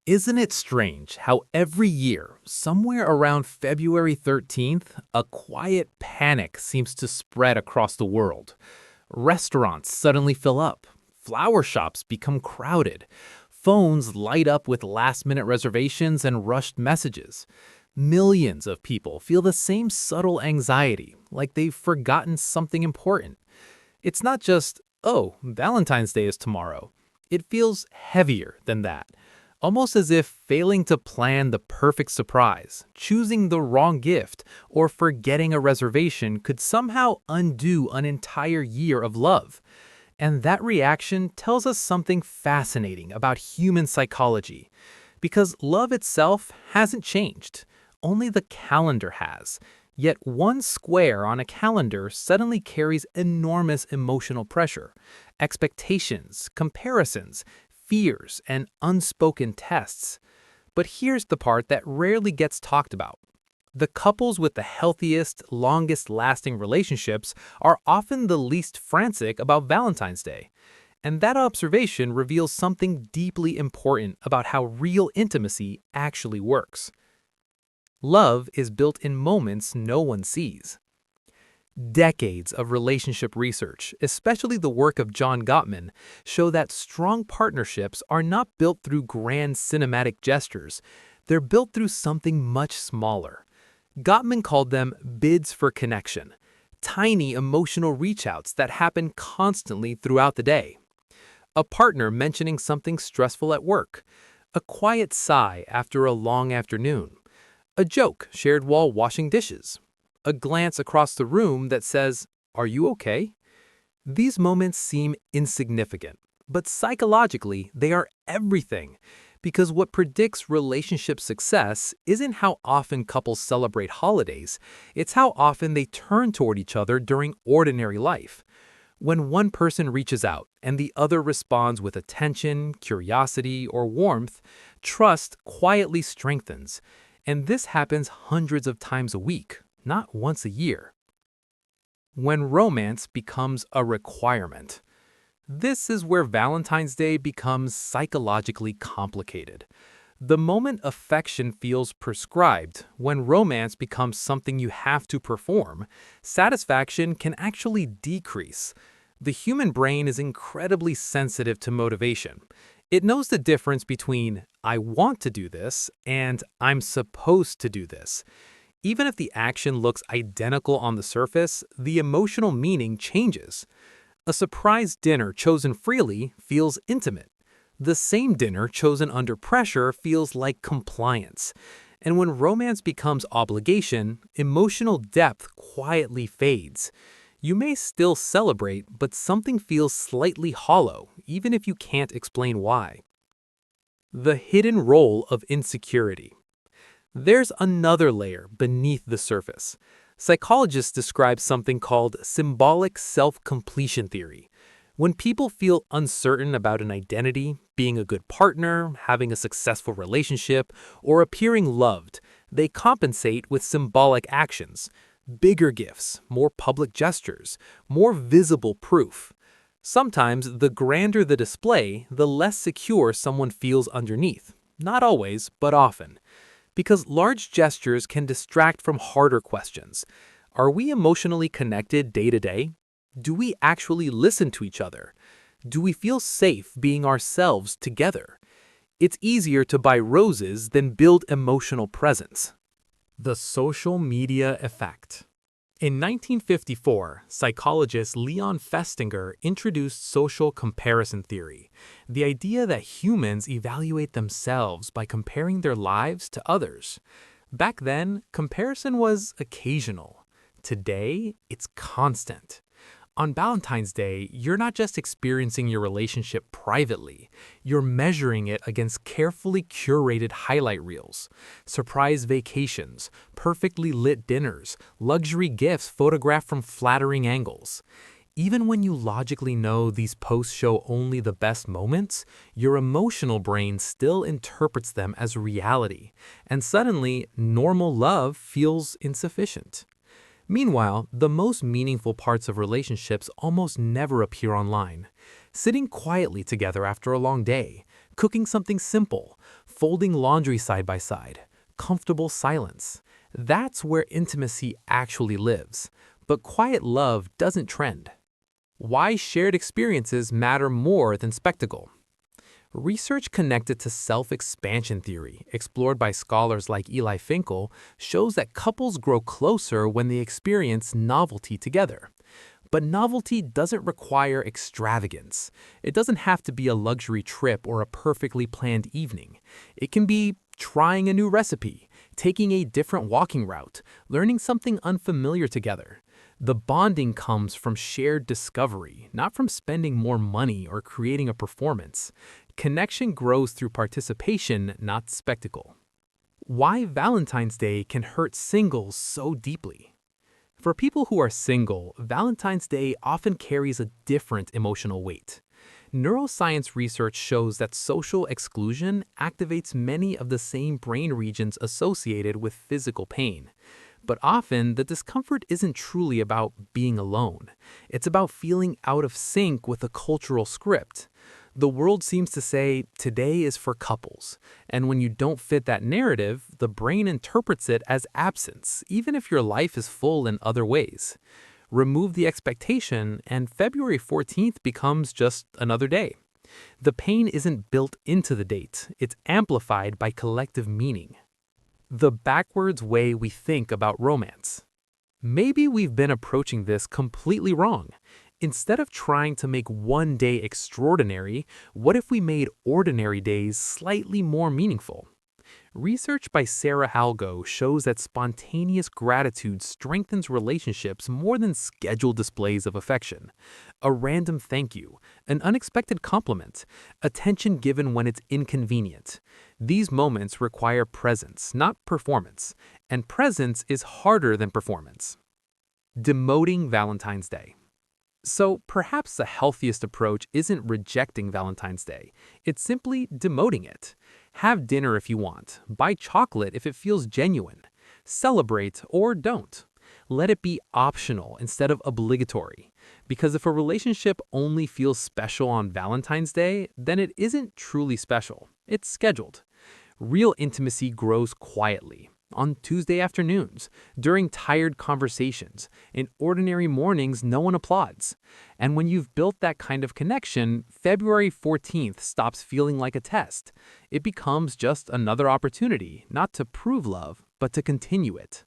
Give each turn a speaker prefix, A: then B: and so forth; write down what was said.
A: Isn't it strange how every year, somewhere around February 13th, a quiet panic seems to spread across the world? Restaurants suddenly fill up, flower shops become crowded, phones light up with last-minute reservations and rushed messages. Millions of people feel the same subtle anxiety, like they've forgotten something important. It's not just, oh, Valentine's Day is tomorrow. It feels heavier than that. Almost as if failing to plan the perfect surprise, choosing the wrong gift, or forgetting a reservation could somehow undo an entire year of love. And that reaction tells us something fascinating about human psychology. Because love itself hasn't changed, only the calendar has. Yet one square on a calendar suddenly carries enormous emotional pressure, expectations, comparisons, fears, and unspoken tests. But here's the part that rarely gets talked about. The couples with the healthiest, longest-lasting relationships are often the least frantic about Valentine's Day. And that observation reveals something deeply important about how real intimacy actually works. Love is built in moments no one sees. Decades of relationship research, especially the work of John Gottman, show that strong partnerships are not built through grand cinematic gestures. They're built through something much smaller. Gottman called them bids for connection, tiny emotional reach-outs that happen constantly throughout the day. A partner mentioning something stressful at work, a quiet sigh after a long afternoon, a joke shared while washing dishes, a glance across the room that says, "Are you okay?" These moments seem insignificant, but psychologically, they are everything. Because what predicts relationship success isn't how often couples celebrate holidays, it's how often they turn toward each other during ordinary life. When one person reaches out and the other responds with attention, curiosity, or warmth, trust quietly strengthens. And this happens hundreds of times a week, not once a year. When romance becomes a requirement. This is where Valentine's Day becomes psychologically complicated. The moment affection feels prescribed, when romance becomes something you have to perform, satisfaction can actually decrease. The human brain is incredibly sensitive to motivation. It knows the difference between "I want to do this" and "I'm supposed to do this." Even if the action looks identical on the surface, the emotional meaning changes. A surprise dinner chosen freely feels intimate. The same dinner chosen under pressure feels like compliance. And when romance becomes obligation, emotional depth quietly fades. You may still celebrate, but something feels slightly hollow, even if you can't explain why. The hidden role of insecurity. There's another layer beneath the surface. Psychologists describe something called symbolic self-completion theory. When people feel uncertain about an identity, being a good partner, having a successful relationship, or appearing loved, they compensate with symbolic actions. Bigger gifts, more public gestures, more visible proof. Sometimes, the grander the display, the less secure someone feels underneath. Not always, but often. Because large gestures can distract from harder questions. Are we emotionally connected day to day? Do we actually listen to each other? Do we feel safe being ourselves together? It's easier to buy roses than build emotional presence. The social media effect. In 1954, psychologist Leon Festinger introduced social comparison theory, the idea that humans evaluate themselves by comparing their lives to others. Back then, comparison was occasional. Today, it's constant. On Valentine's Day, you're not just experiencing your relationship privately, you're measuring it against carefully curated highlight reels, surprise vacations, perfectly lit dinners, luxury gifts photographed from flattering angles. Even when you logically know these posts show only the best moments, your emotional brain still interprets them as reality, and suddenly, normal love feels insufficient. Meanwhile, the most meaningful parts of relationships almost never appear online. Sitting quietly together after a long day, cooking something simple, folding laundry side by side, comfortable silence. That's where intimacy actually lives. But quiet love doesn't trend. Why shared experiences matter more than spectacle. Research connected to self-expansion theory, explored by scholars like Eli Finkel, shows that couples grow closer when they experience novelty together. But novelty doesn't require extravagance. It doesn't have to be a luxury trip or a perfectly planned evening. It can be trying a new recipe, taking a different walking route, learning something unfamiliar together. The bonding comes from shared discovery, not from spending more money or creating a performance. Connection grows through participation, not spectacle. Why Valentine's Day can hurt singles so deeply. For people who are single, Valentine's Day often carries a different emotional weight. Neuroscience research shows that social exclusion activates many of the same brain regions associated with physical pain. But often, the discomfort isn't truly about being alone. It's about feeling out of sync with a cultural script. The world seems to say, today is for couples. And when you don't fit that narrative, the brain interprets it as absence, even if your life is full in other ways. Remove the expectation, and February 14th becomes just another day. The pain isn't built into the date, it's amplified by collective meaning. The backwards way we think about romance. Maybe we've been approaching this completely wrong. Instead of trying to make one day extraordinary, what if we made ordinary days slightly more meaningful? Research by Sarah Halgo shows that spontaneous gratitude strengthens relationships more than scheduled displays of affection. A random thank you, an unexpected compliment, attention given when it's inconvenient. These moments require presence, not performance, and presence is harder than performance. Demoting Valentine's Day. So perhaps the healthiest approach isn't rejecting Valentine's Day, it's simply demoting it. Have dinner if you want, buy chocolate if it feels genuine, celebrate or don't. Let it be optional instead of obligatory. Because if a relationship only feels special on Valentine's Day, then it isn't truly special, it's scheduled. Real intimacy grows quietly. On Tuesday afternoons, during tired conversations, in ordinary mornings no one applauds. And when you've built that kind of connection, February 14th stops feeling like a test. It becomes just another opportunity, not to prove love, but to continue it.